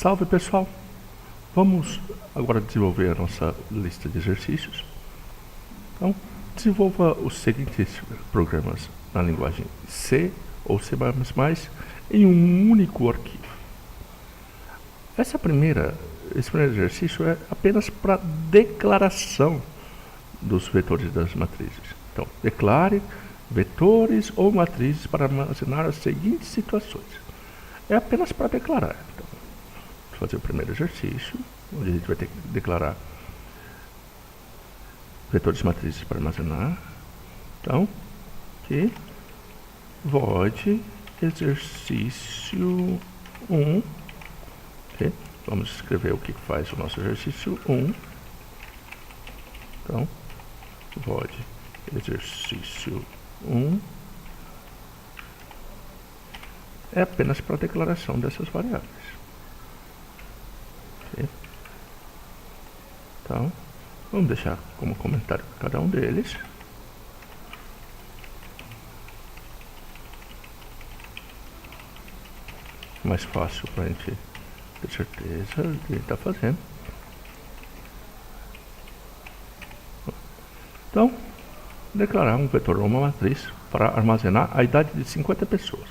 Salve pessoal! Vamos agora desenvolver a nossa lista de exercícios. Então, desenvolva os seguintes programas na linguagem C ou C++ em um único arquivo. Esse primeiro exercício é apenas para declaração dos vetores das matrizes. Então, declare vetores ou matrizes para armazenar as seguintes situações. É apenas para declarar. Então, vou fazer o primeiro exercício, onde a gente vai ter que declarar vetores e matrizes para armazenar. Então, aqui, void exercício 1. Okay. Vamos escrever o que faz o nosso exercício 1. Então, void exercício 1 é apenas para a declaração dessas variáveis. Okay. Então, vamos deixar como comentário cada um deles. Mais fácil para a gente ter certeza do que está fazendo. Então, declarar um vetor ou uma matriz para armazenar a idade de 50 pessoas.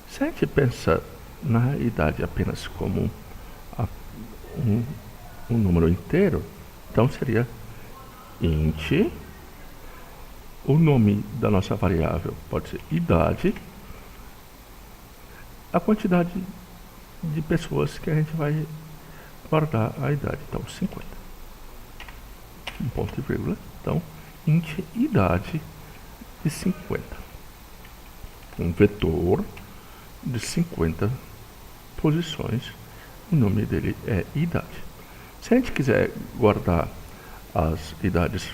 Se a gente pensa na idade apenas como um número inteiro, então seria int, o nome da nossa variável pode ser idade, a quantidade de pessoas que a gente vai guardar a idade, então 50. Um ponto e vírgula, então int idade de 50. Um vetor de 50 posições, o nome dele é idade. Se a gente quiser guardar as idades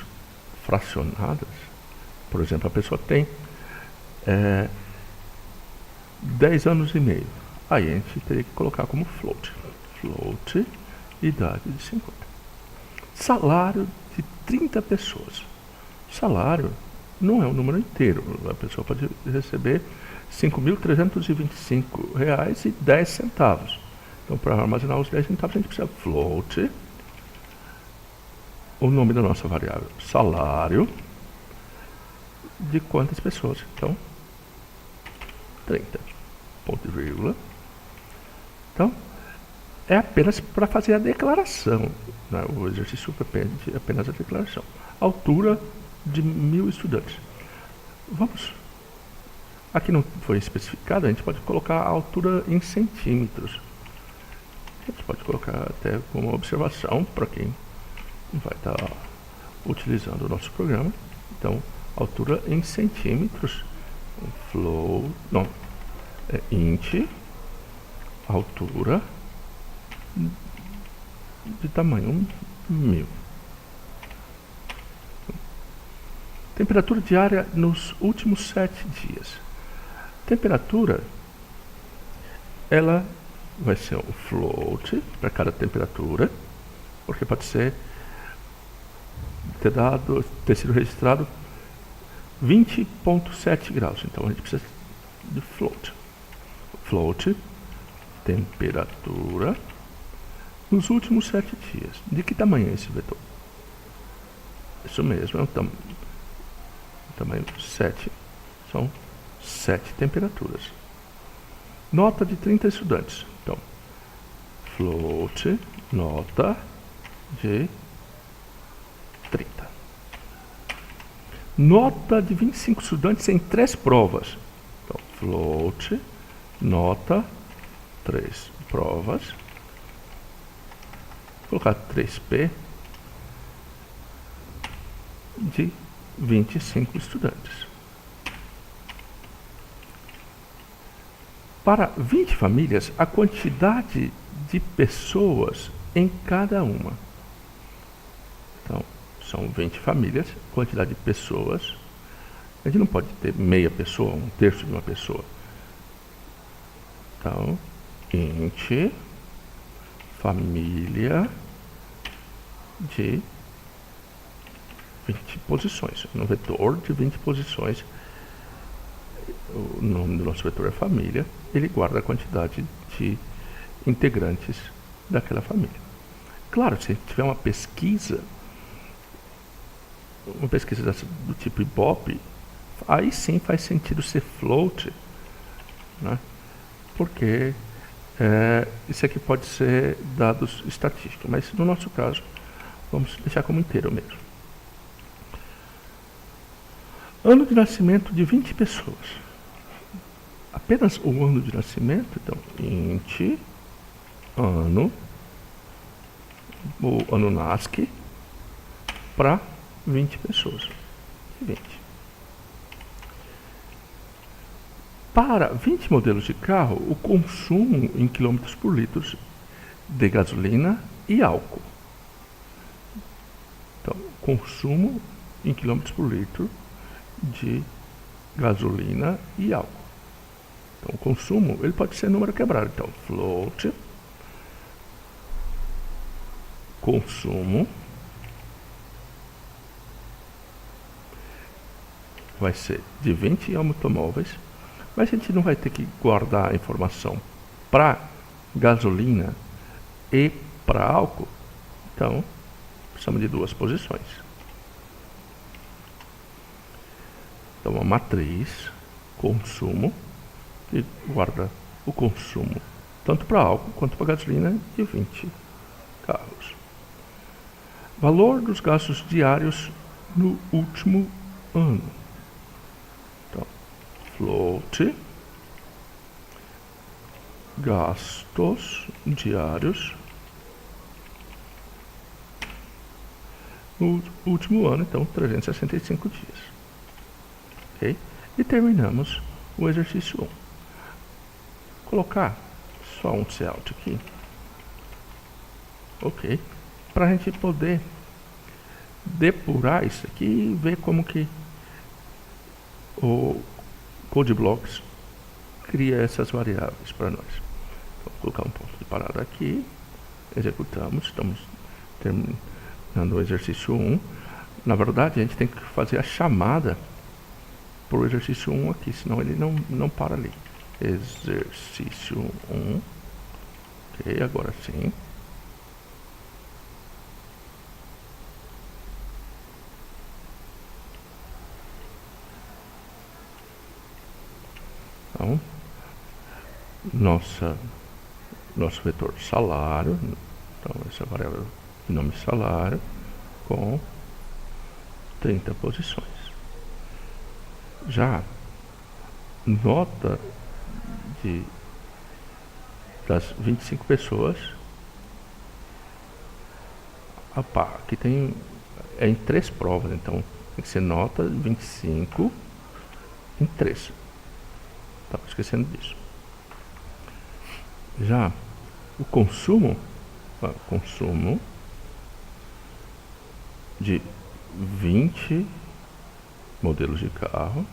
fracionadas, por exemplo, a pessoa tem 10 anos e meio, aí a gente teria que colocar como float, idade de 50. Salário de 30 pessoas. Salário não é um número inteiro, a pessoa pode receber R$ 5.325,10. Então, para armazenar os 10 centavos, a gente precisa float, o nome da nossa variável, salário, de quantas pessoas? Então, 30, ponto e vírgula. Então, é apenas para fazer a declaração, né? O exercício depende apenas da declaração. Altura de 1000 estudantes. Vamos. Aqui não foi especificado, a gente pode colocar a altura em centímetros. A gente pode colocar até como observação para quem vai estar utilizando o nosso programa. Então, altura em centímetros. Int, altura de tamanho 1000. Temperatura diária nos últimos 7 dias. Temperatura, ela vai ser o float para cada temperatura, porque pode ser ter sido registrado 20,7 graus. Então a gente precisa de float. Float, temperatura nos últimos 7 dias. De que tamanho é esse vetor? Isso mesmo, é um tamanho 7. São 7 temperaturas. Nota de 30 estudantes. Então, float, nota de 30. Nota de 25 estudantes em 3 provas. Então, float, nota, 3 provas. Vou colocar 3P de 25 estudantes. Para 20 famílias, a quantidade de pessoas em cada uma. Então, são 20 famílias, quantidade de pessoas. A gente não pode ter meia pessoa, um terço de uma pessoa. Então, int família de 20 posições. No vetor de 20 posições, o nome do nosso vetor é família. ele guarda a quantidade de integrantes daquela família. Claro, se tiver uma pesquisa do tipo Ibope, aí sim faz sentido ser float, né? Porque isso aqui pode ser dados estatísticos, mas no nosso caso vamos deixar como inteiro mesmo. Ano de nascimento de 20 pessoas. Apenas o ano de nascimento, então int ano, o ano NASC para 20 pessoas. 20. Para 20 modelos de carro, o consumo em quilômetros por litro de gasolina e álcool. Então, consumo em quilômetros por litro de gasolina e álcool. Então, o consumo ele pode ser número quebrado. Então, float consumo vai ser de 20 automóveis, mas a gente não vai ter que guardar a informação para gasolina e para álcool, então precisamos de duas posições. Então uma matriz consumo que guarda o consumo tanto para álcool quanto para gasolina de 20 carros. Valor dos gastos diários no último ano. Então, float gastos diários no último ano, então 365 dias. Ok? E terminamos o exercício 1. Colocar só um cout aqui. Ok? Para a gente poder depurar isso aqui e ver como que o CodeBlocks cria essas variáveis para nós. Então, vou colocar um ponto de parada aqui, executamos, estamos terminando o exercício 1. Na verdade, a gente tem que fazer a chamada para o exercício 1 aqui, senão ele não para ali. Exercício 1. Ok, agora sim. Então, nosso vetor salário, então essa variável de nome salário, com 30 posições. Já nota das 25 pessoas, aqui tem em 3 provas, então tem que ser nota 25 em 3. Estava esquecendo disso. Já o consumo de 20 modelos de carro,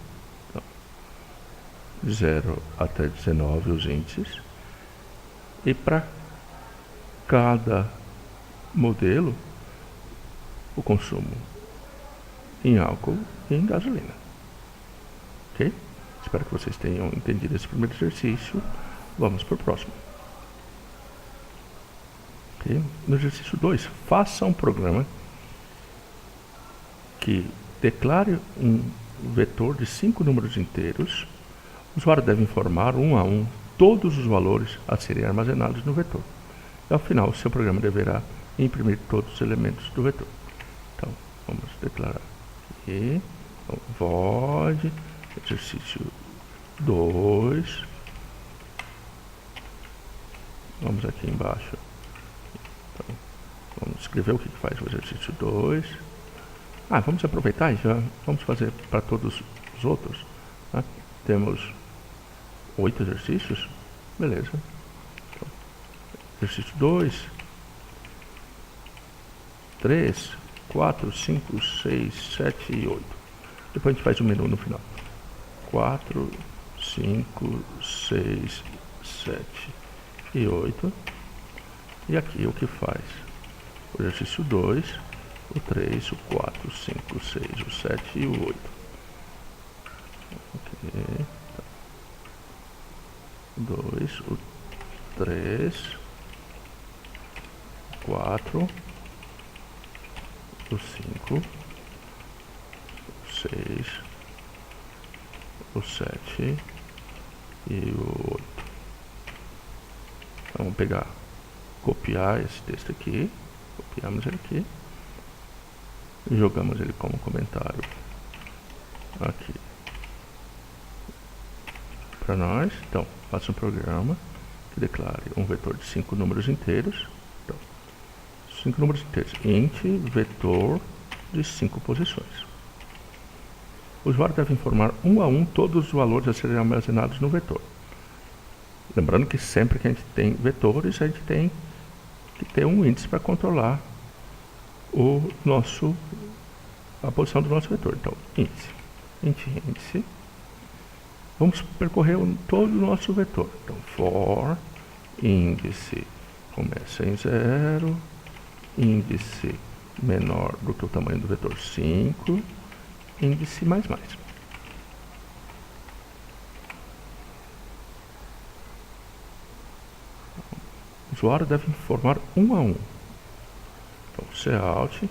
então, 0 até 19 os índices, e para cada modelo o consumo em álcool e em gasolina. Ok? Espero que vocês tenham entendido esse primeiro exercício. Vamos para o próximo. Okay? No exercício 2, faça um programa que declare um vetor de 5 números inteiros. O usuário deve informar um a um todos os valores a serem armazenados no vetor. E ao final, o seu programa deverá imprimir todos os elementos do vetor. Então, vamos declarar aqui. Então, void exercício 2. Vamos aqui embaixo. Então, vamos escrever o que faz o exercício 2. Vamos aproveitar e já vamos fazer para todos os outros. Né? Temos 8 exercícios. Beleza. Então, exercício 2, 3, 4, 5, 6, 7 e 8. Depois a gente faz o menu no final. 4, 5, 6, 7 e 8. E aqui o que faz? O exercício 2, o 3, o 4, o 5, o 6, o 7 e o 8. Ok. 2, o 3, 4, o 5, o 6, o 7 e o 8. Então, vamos pegar, copiar esse texto aqui, copiamos ele aqui e jogamos ele como comentário aqui para nós. Então, faça um programa que declare um vetor de 5 números inteiros. Então, 5 números inteiros, int vetor de 5 posições. O usuário deve informar um a um todos os valores a serem armazenados no vetor. Lembrando que sempre que a gente tem vetores, a gente tem que ter um índice para controlar a posição do nosso vetor. Então, índice. Vamos percorrer todo o nosso vetor. Então, for índice começa em 0, índice menor do que o tamanho do vetor 5, índice mais. O usuário deve informar um a um. Então, cout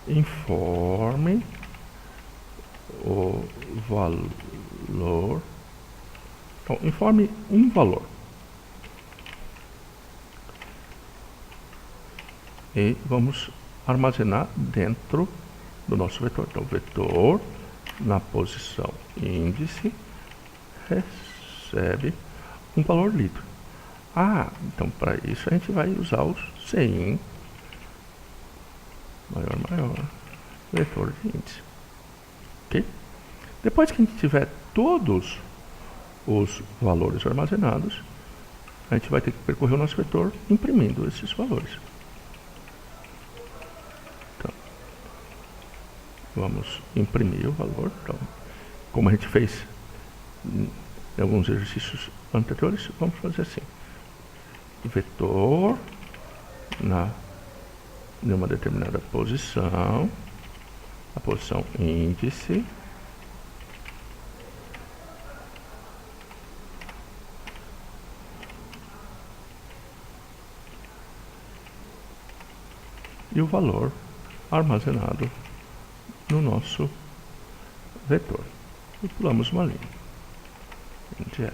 informe o valor. Então, informe um valor. E vamos armazenar dentro do nosso vetor. Então, vetor na posição índice recebe um valor lido. Então para isso a gente vai usar o cin maior vetor de índice. Ok? Depois que a gente tiver todos os valores armazenados, a gente vai ter que percorrer o nosso vetor imprimindo esses valores. Então, vamos imprimir o valor. Então, como a gente fez em alguns exercícios anteriores, vamos fazer assim. Vetor em uma determinada posição, a posição índice, e o valor armazenado no nosso vetor. E pulamos uma linha. GL.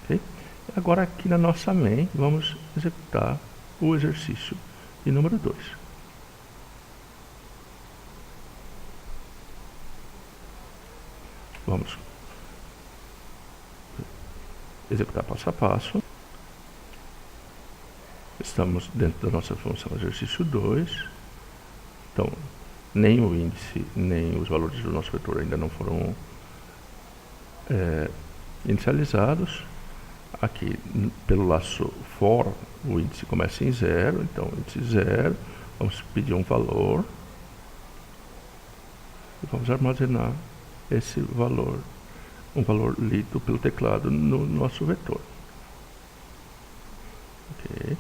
Ok? Agora aqui na nossa main, vamos executar o exercício de número 2. Vamos executar passo a passo. Estamos dentro da nossa função exercício 2. Então, nem o índice, nem os valores do nosso vetor ainda não foram inicializados. Aqui, pelo laço for, o índice começa em 0, então índice 0, vamos pedir um valor e vamos armazenar esse valor, um valor lido pelo teclado no nosso vetor. Ok.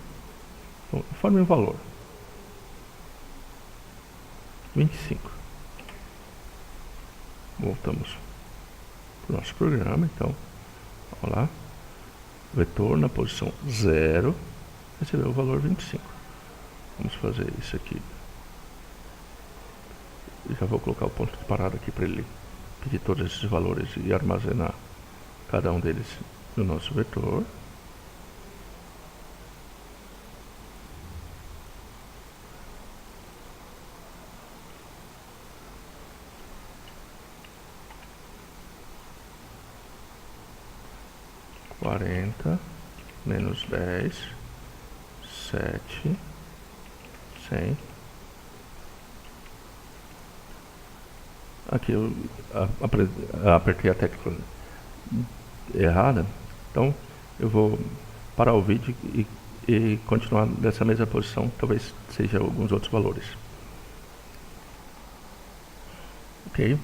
Então, informe um valor. 25. Voltamos para o nosso programa, então, olha lá. Vetor na posição 0 recebeu o valor 25. Vamos fazer isso aqui. Eu já vou colocar o ponto de parada aqui para ele pedir todos esses valores e armazenar cada um deles no nosso vetor. Menos 10, 7, 100. Aqui eu apertei a tecla errada, então eu vou parar o vídeo e continuar nessa mesma posição, talvez seja alguns outros valores. Ok,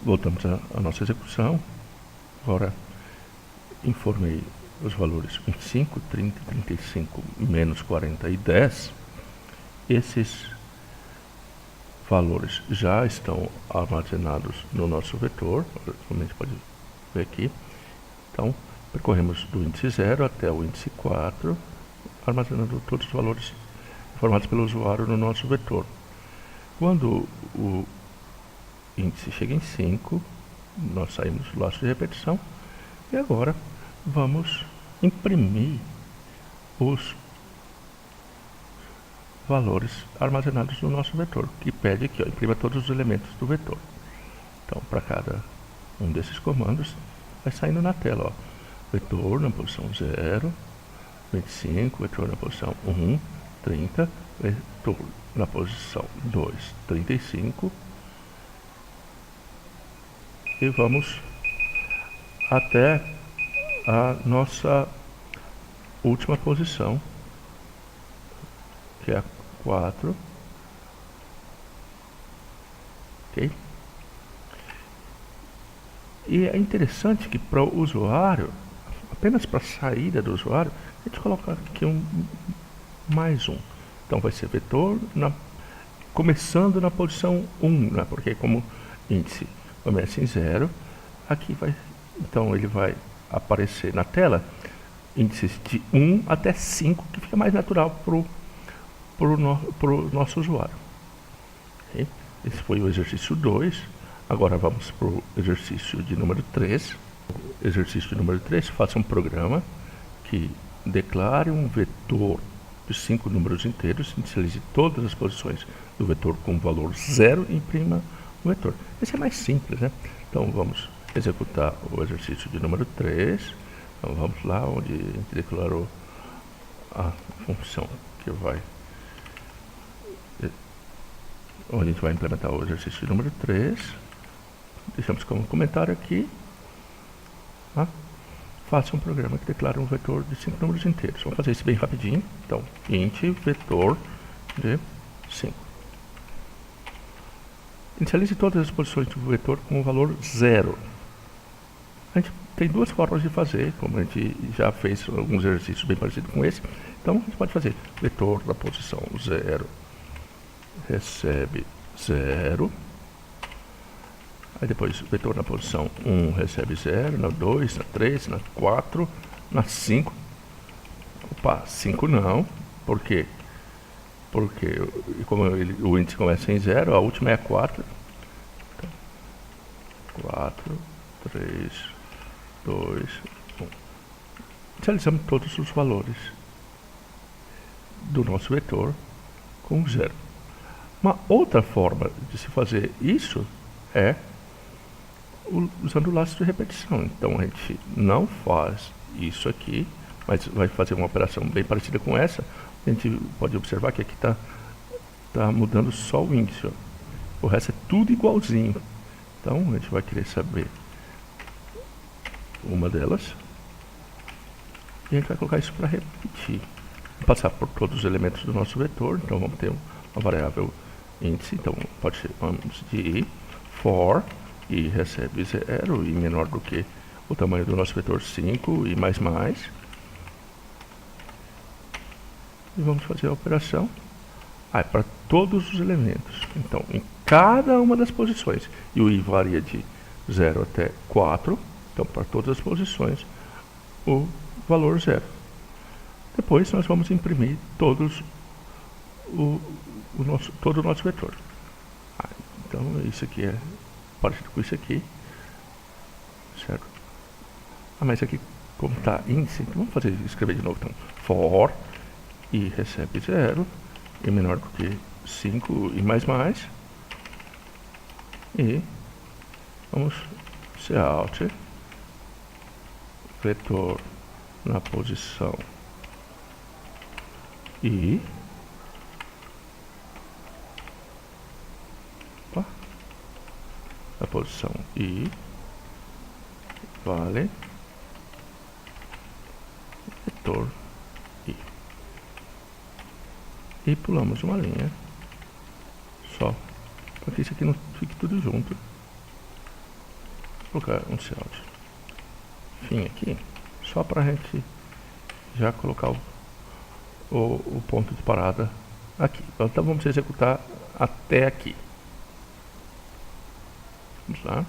voltamos à nossa execução. Agora informei os valores 25, 30, 35, menos 40 e 10. Esses valores já estão armazenados no nosso vetor, como a gente pode ver aqui. Então, percorremos do índice 0 até o índice 4, armazenando todos os valores informados pelo usuário no nosso vetor. Quando o índice chega em 5, nós saímos do laço de repetição e agora vamos imprimir os valores armazenados no nosso vetor, que pede aqui, ó, imprima todos os elementos do vetor. Então, para cada um desses comandos, vai saindo na tela, ó, vetor na posição 0, 25, vetor na posição 1, 30, vetor na posição 2, 35, e vamos até a nossa última posição, que é a 4, ok? E é interessante que para o usuário, apenas para a saída do usuário, a gente coloca aqui mais um. Então vai ser vetor começando na posição 1, né? Porque como índice começa em 0, aqui vai, então ele vai aparecer na tela índices de 1 até 5, que fica mais natural para o nosso usuário. Okay? Esse foi o exercício 2. Agora vamos para o exercício de número 3. Exercício de número 3, faça um programa que declare um vetor de 5 números inteiros, inicialize todas as posições do vetor com valor 0 e imprima o vetor. Esse é mais simples, né? Então vamos executar o exercício de número 3. Então vamos lá onde a gente declarou a função que vai, onde a gente vai implementar o exercício de número 3. Deixamos como comentário aqui, tá? Faça um programa que declara um vetor de 5 números inteiros. Vamos fazer isso bem rapidinho. Então, int vetor de 5. Inicialize todas as posições do vetor com o valor 0. A gente tem duas formas de fazer, como a gente já fez alguns exercícios bem parecidos com esse. Então, a gente pode fazer vetor na posição 0 recebe 0. Aí depois vetor na posição 1 recebe 0, na 2, na 3, na 4, na 5. Opa, 5 não. Por quê? Porque como o índice começa em 0, a última é a 4. Então, 4, 3, 2, 1. Inicializamos todos os valores do nosso vetor com 0. Uma outra forma de se fazer isso é usando o laço de repetição. Então a gente não faz isso aqui, mas vai fazer uma operação bem parecida com essa. A gente pode observar que aqui está mudando só o índice, ó. O resto é tudo igualzinho. Então a gente vai querer saber uma delas e a gente vai colocar isso para repetir. Vou passar por todos os elementos do nosso vetor. Então vamos ter uma variável índice. Então pode ser, vamos de for e recebe 0 e menor do que o tamanho do nosso vetor 5 e mais. E vamos fazer a operação para todos os elementos. Então, em cada uma das posições, e o i varia de 0 até 4, então para todas as posições, o valor 0. Depois nós vamos imprimir todo o nosso vetor. Então, isso aqui é parecido com isso aqui, certo? Mas aqui, como está índice, então vamos escrever de novo. Então, for e recebe 0 e menor do que 5 e mais. E vamos out vetor na posição i na posição i vale vetor i. E pulamos uma linha só para que isso aqui não fique tudo junto. Vou colocar um out fim aqui, só para a gente já colocar o ponto de parada aqui. Então vamos executar até aqui. Vamos lá.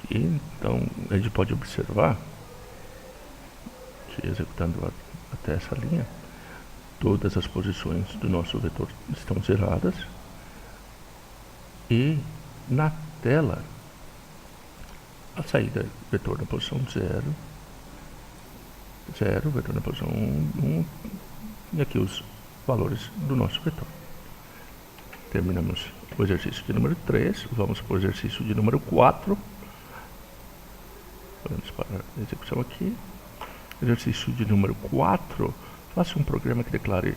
aqui. Então a gente pode observar que executando até essa linha, todas as posições do nosso vetor estão zeradas. E na tela, a saída vetor na posição 0, 0, vetor na posição 1, e aqui os valores do nosso vetor. Terminamos o exercício de número 3, vamos para o exercício de número 4. Vamos para a execução aqui. Exercício de número 4, faça um programa que declare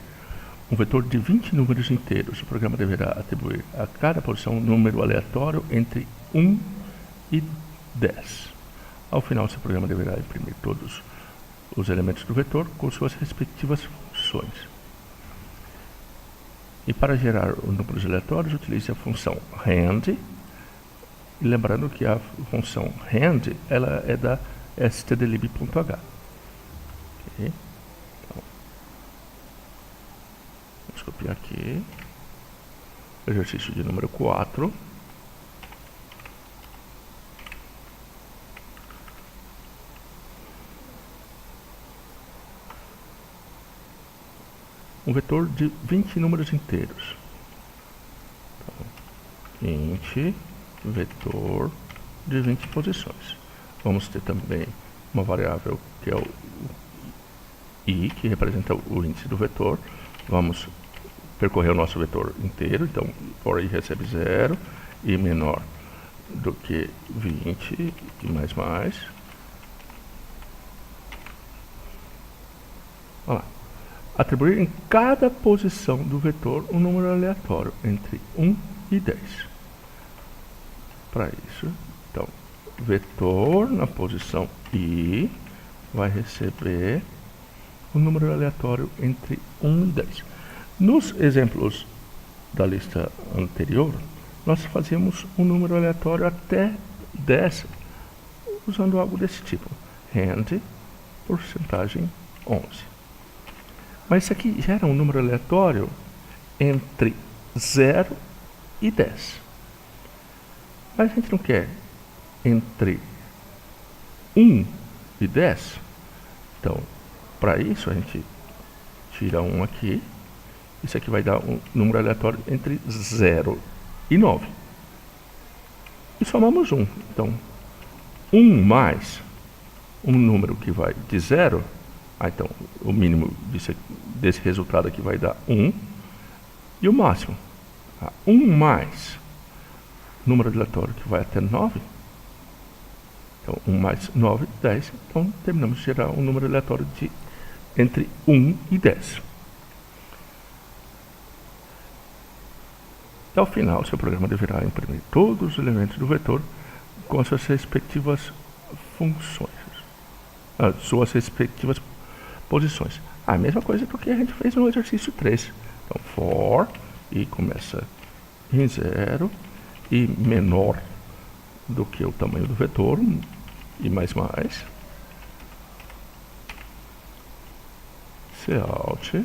um vetor de 20 números inteiros. O programa deverá atribuir a cada posição um número aleatório entre 1 e 10. Ao final, seu programa deverá imprimir todos os elementos do vetor com suas respectivas funções. E para gerar os números aleatórios, utilize a função rand. E lembrando que a função rand ela é da stdlib.h. Okay. Então, vamos copiar aqui. Exercício de número 4. Um vetor de 20 números inteiros. Então, int vetor de 20 posições. Vamos ter também uma variável que é o i, que representa o índice do vetor. Vamos percorrer o nosso vetor inteiro. Então, for i recebe 0, i menor do que 20 e mais. Olha lá. Atribuir em cada posição do vetor um número aleatório entre 1 e 10. Para isso, então, vetor na posição i vai receber um número aleatório entre 1 e 10. Nos exemplos da lista anterior, nós fazíamos um número aleatório até 10, usando algo desse tipo. Rand, porcentagem 11. Mas isso aqui gera um número aleatório entre 0 e 10. Mas a gente não quer entre 1 e 10. Então, para isso a gente tira 1 aqui. Isso aqui vai dar um número aleatório entre 0 e 9. E somamos 1. Então, 1 mais um número que vai de 0. Então, o mínimo desse resultado aqui vai dar 1. E o máximo, 1 mais número aleatório que vai até 9. Então, 1 mais 9, 10. Então, terminamos de gerar um número aleatório de entre 1 e 10. E ao final, seu programa deverá imprimir todos os elementos do vetor com suas respectivas funções, suas respectivas posições. A mesma coisa que o que a gente fez no exercício 3. Então, for, e começa em 0, e menor do que o tamanho do vetor, e mais. Cout.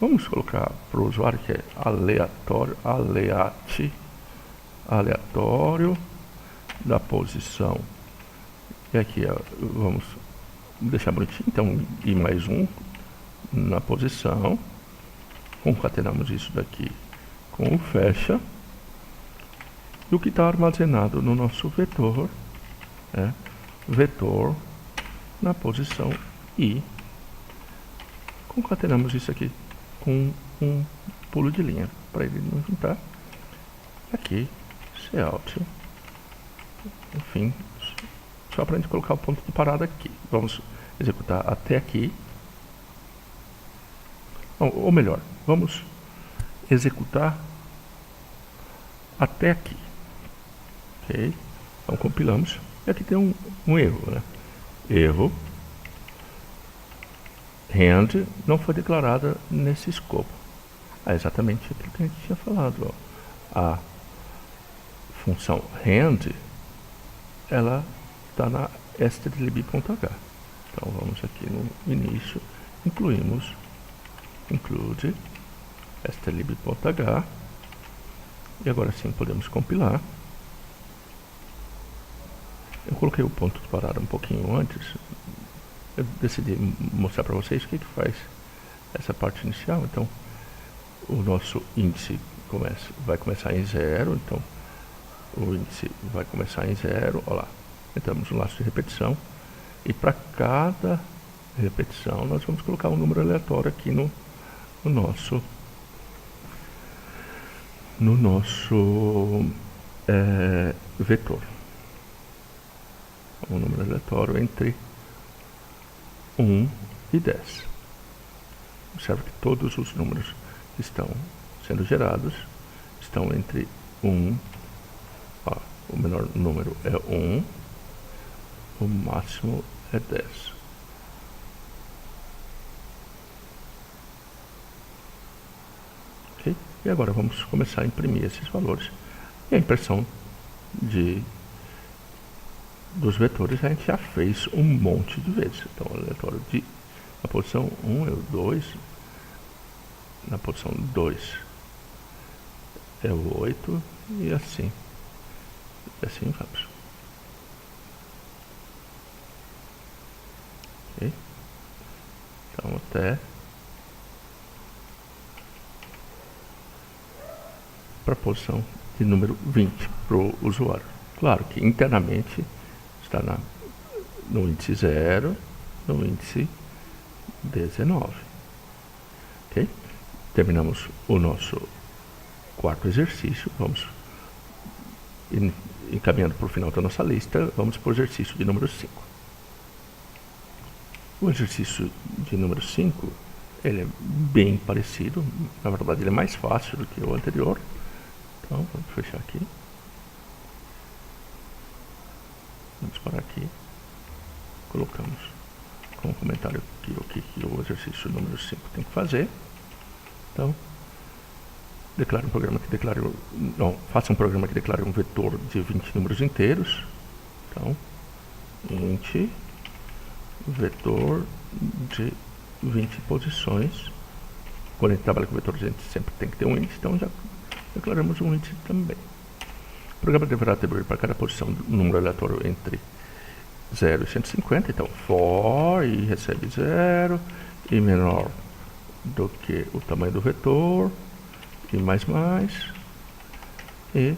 Vamos colocar para o usuário que é aleatório da posição. E aqui vamos deixar bonitinho. Então, i mais 1 na posição. Concatenamos isso daqui com o fecha. E o que está armazenado no nosso vetor é vetor na posição i. Concatenamos isso aqui com um pulo de linha para ele não juntar. Aqui, cout. Enfim, só para a gente colocar o ponto de parada aqui. Vamos executar até aqui. Ou melhor, vamos executar até aqui. Ok? Então compilamos. E aqui tem um erro, né? Erro. Rand não foi declarada nesse escopo. Exatamente aquilo que a gente tinha falado. Ó. A função rand, ela está na stdlib.h. Então vamos aqui no início, include stdlib.h, e agora sim podemos compilar. Eu coloquei o ponto de parada um pouquinho antes. Eu decidi mostrar para vocês o que faz essa parte inicial. Então, o nosso índice vai começar em 0. Então, o índice vai começar em 0. Olha lá, entramos no laço de repetição. E para cada repetição, nós vamos colocar um número aleatório aqui no nosso vetor. Um número aleatório entre 1 e 10. Observe que todos os números que estão sendo gerados estão entre 1, o menor número é 1, o máximo é 10. Ok? E agora vamos começar a imprimir esses valores. E a impressão dos vetores a gente já fez um monte de vezes. Então, o aleatório na posição 1 é o 2, na posição 2 é o 8 e assim vamos. Ok? Então, até para a posição de número 20 para o usuário. Claro que internamente está no índice 0, no índice 19. Ok? Terminamos o nosso quarto exercício. Vamos encaminhando para o final da nossa lista. Vamos para o exercício de número 5. O exercício de número 5, ele é bem parecido. Na verdade, ele é mais fácil do que o anterior. Então, vamos fechar aqui. Vamos parar aqui. Colocamos como comentário aqui o que o exercício número 5 tem que fazer. Então, declare um programa que declare... Não, faça um programa que declare um vetor de 20 números inteiros. Então, int vetor de 20 posições. Quando a gente trabalha com vetores, a gente sempre tem que ter um índice, então já declaramos um índice também. O programa deverá atribuir para cada posição um número aleatório entre 0 e 150, então for e recebe 0 e menor do que o tamanho do vetor e mais e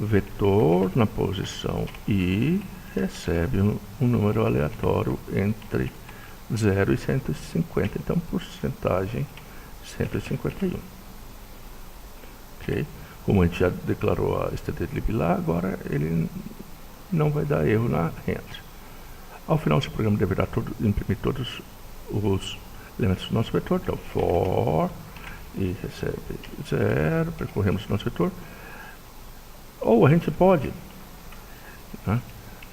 vetor na posição i recebe um número aleatório entre 0 e 150, então porcentagem 151. Ok? Como a gente já declarou a stdlib lá, agora ele não vai dar erro na renda. Ao final, seu programa deverá imprimir todos os elementos do nosso vetor. Então, for e recebe 0, percorremos o nosso vetor. Ou a gente pode, né,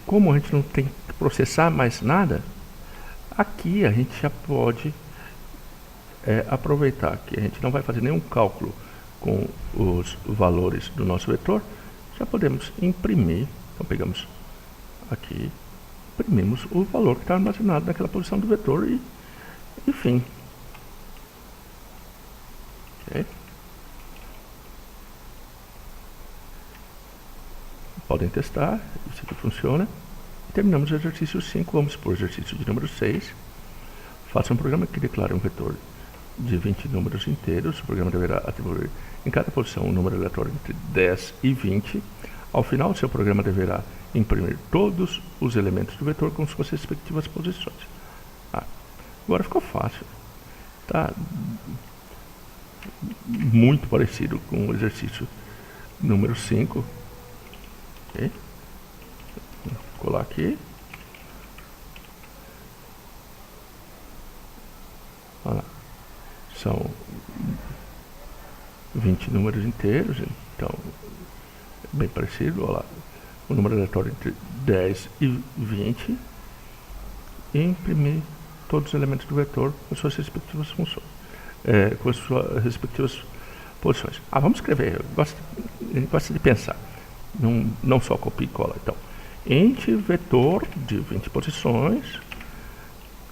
como a gente não tem que processar mais nada, aqui a gente já pode aproveitar que a gente não vai fazer nenhum cálculo com os valores do nosso vetor, já podemos imprimir. Então pegamos aqui, imprimimos o valor que está armazenado naquela posição do vetor e enfim. Okay. Podem testar, isso aqui funciona. Terminamos o exercício 5, vamos para o exercício de número 6. Faça um programa que declare um vetor de 20 números inteiros. O programa deverá atribuir em cada posição um número aleatório entre 10 e 20. Ao final, seu programa deverá imprimir todos os elementos do vetor com suas respectivas posições. Agora ficou fácil. Está muito parecido com o exercício número 5. Okay. Vou colar aqui. Olha lá. São 20 números inteiros, então é bem parecido. Olha lá, o número aleatório entre 10 e 20 e imprimir todos os elementos do vetor com suas respectivas funções, com as suas respectivas posições. Vamos escrever, a gente gosta de pensar, não só copia e cola. Então, int vetor de 20 posições.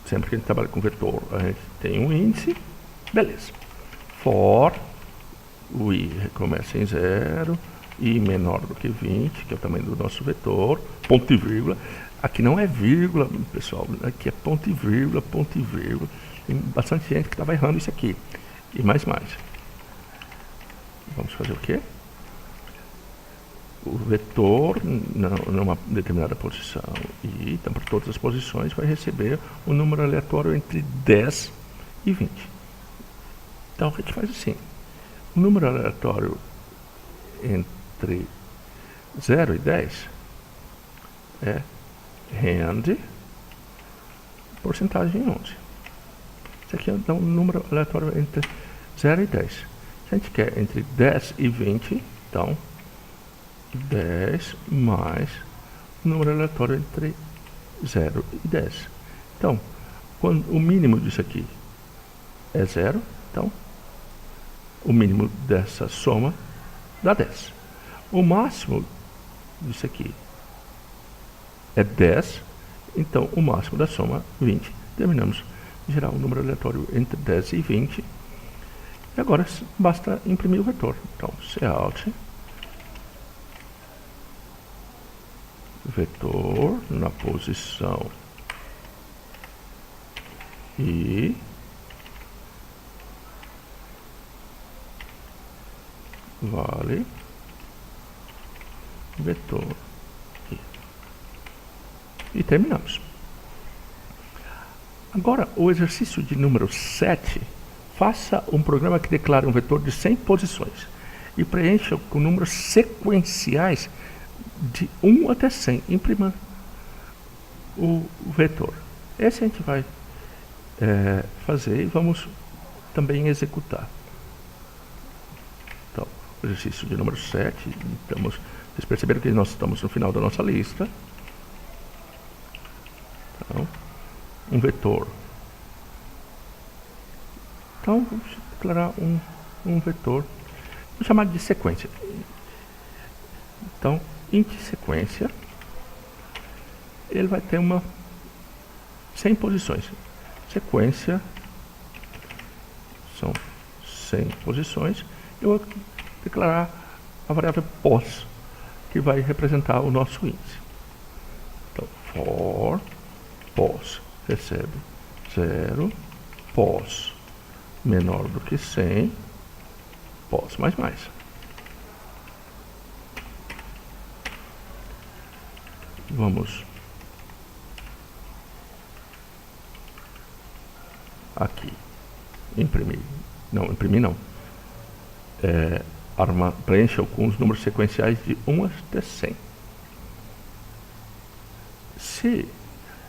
Sempre que a gente trabalha com vetor, a gente tem um índice. Beleza. For, o i começa em 0, e menor do que 20, que é o tamanho do nosso vetor, ponto e vírgula. Aqui não é vírgula, pessoal, aqui é ponto e vírgula, ponto e vírgula. Tem bastante gente que estava errando isso aqui. E mais. Vamos fazer o quê? O vetor, numa determinada posição, e então para todas as posições, vai receber um número aleatório entre 10 e 20. Então a gente faz assim: o número aleatório entre 0 e 10 é rend porcentagem 11. Isso aqui é um número aleatório entre 0 e 10. Se a gente quer entre 10 e 20, então 10 mais o número aleatório entre 0 e 10. Então, quando o mínimo disso aqui é 0, então o mínimo dessa soma dá 10. O máximo disso aqui é 10, então o máximo da soma 20. Terminamos de gerar um número aleatório entre 10 e 20. E agora basta imprimir o vetor. Então, cout vetor na posição I vale vetor I. E terminamos. Agora, o exercício de número 7, faça um programa que declare um vetor de 100 posições e preencha com números sequenciais de 1 até 100. Imprima o vetor. Esse a gente vai fazer e vamos também executar. Então, exercício de número 7. Vocês perceberam que nós estamos no final da nossa lista. Então, um vetor. Então, vamos declarar um vetor. Vou chamar de sequência. Então, int sequência, ele vai ter 100 posições. Sequência são 100 posições. Eu vou declarar a variável pos, que vai representar o nosso índice. Então, for pos recebe 0, pos menor do que 100, pos mais. Vamos aqui imprimir não, preencha com os números sequenciais de 1 até 100.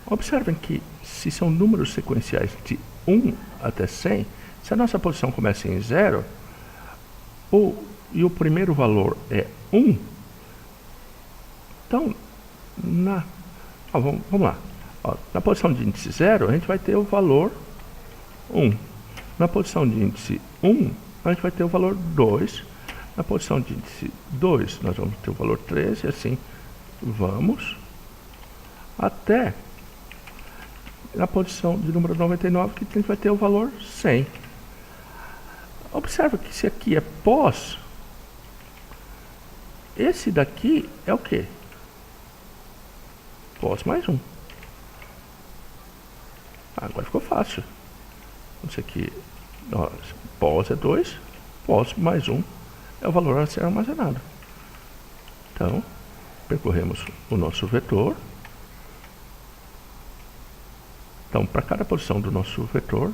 Observem que se são números sequenciais de 1 até 100, se a nossa posição começa em 0 e o primeiro valor é 1, então vamos lá. Na posição de índice 0, a gente vai ter o valor 1. Na posição de índice 1, a gente vai ter o valor 2. Na posição de índice 2, nós vamos ter o valor 3, e assim vamos até na posição de número 99, que a gente vai ter o valor 100. Observa que se aqui é pós, esse daqui é o quê? Pós mais 1. Agora ficou fácil. Isso aqui, pós é 2, pós mais 1 é o valor a ser armazenado. Então, percorremos o nosso vetor. Então, para cada posição do nosso vetor,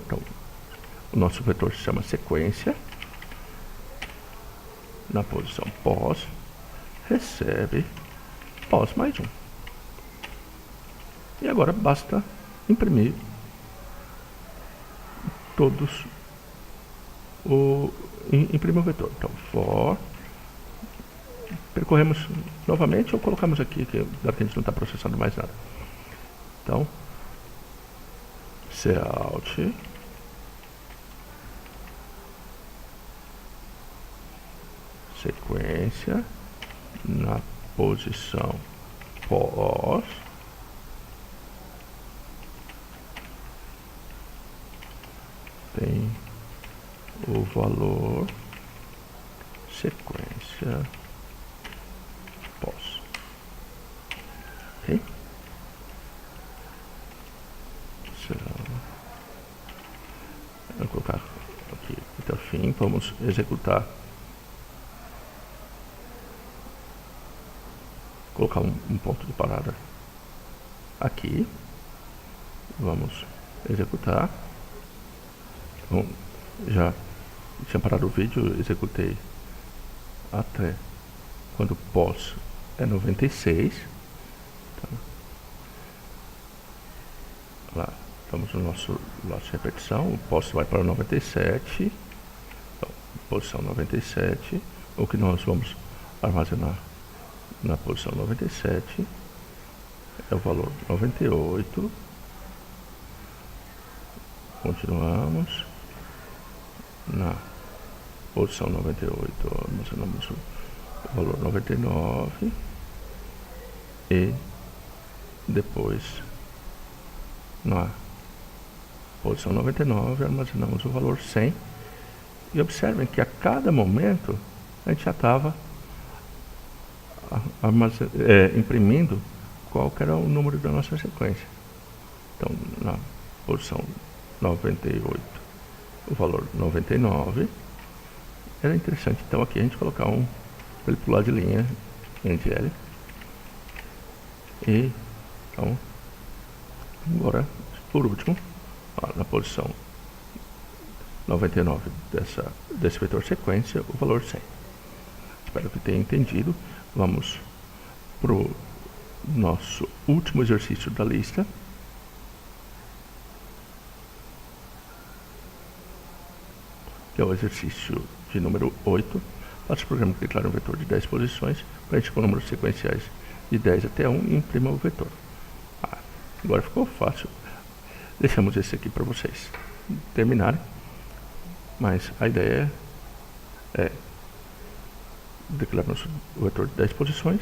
o nosso vetor se chama sequência. Na posição pós, recebe pós mais 1. E agora basta imprimir imprimir o vetor. Então, for, percorremos novamente ou colocamos aqui, que a gente não está processando mais nada. Então, cout sequência na posição pós tem o valor sequência vamos executar, colocar um ponto de parada aqui, vamos executar. Então, já tinha parado o vídeo, executei até quando pós é 96. Tá? Lá, estamos no nosso lote de repetição, o pós vai para 97, então, posição 97, o que nós vamos armazenar na posição 97 é o valor 98, continuamos na posição 98, armazenamos o valor 99 e depois na posição 99 armazenamos o valor 100 e observem que a cada momento a gente já estava imprimindo qual que era o número da nossa sequência. Então na posição 98 o valor 99. Era interessante então aqui a gente colocar para ele pular de linha entre L. E então agora por último na posição 99 desse vetor sequência o valor 100. Espero que tenha entendido. Vamos para o nosso último exercício da lista. Que é o exercício de número 8. Faça o programa que declara um vetor de 10 posições, preencha com números sequenciais de 10 até 1 e imprima o vetor. Agora ficou fácil. Deixamos esse aqui para vocês terminarem. Mas a ideia é declararmos o vetor de 10 posições.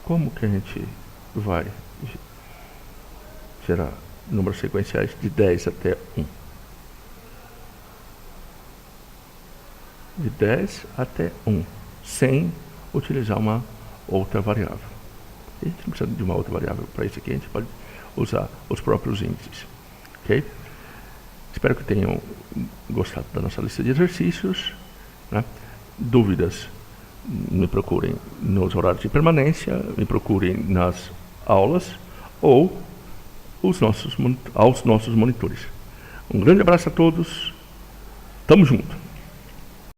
Como que a gente vai gerar números sequenciais de 10 até 1? De 10 até 1, sem utilizar uma outra variável. A gente não precisa de uma outra variável para isso aqui, a gente pode usar os próprios índices. Ok? Espero que tenham gostado da nossa lista de exercícios. Né? Dúvidas, me procurem nos horários de permanência, me procurem nas aulas ou aos nossos monitores. Um grande abraço a todos, tamo junto!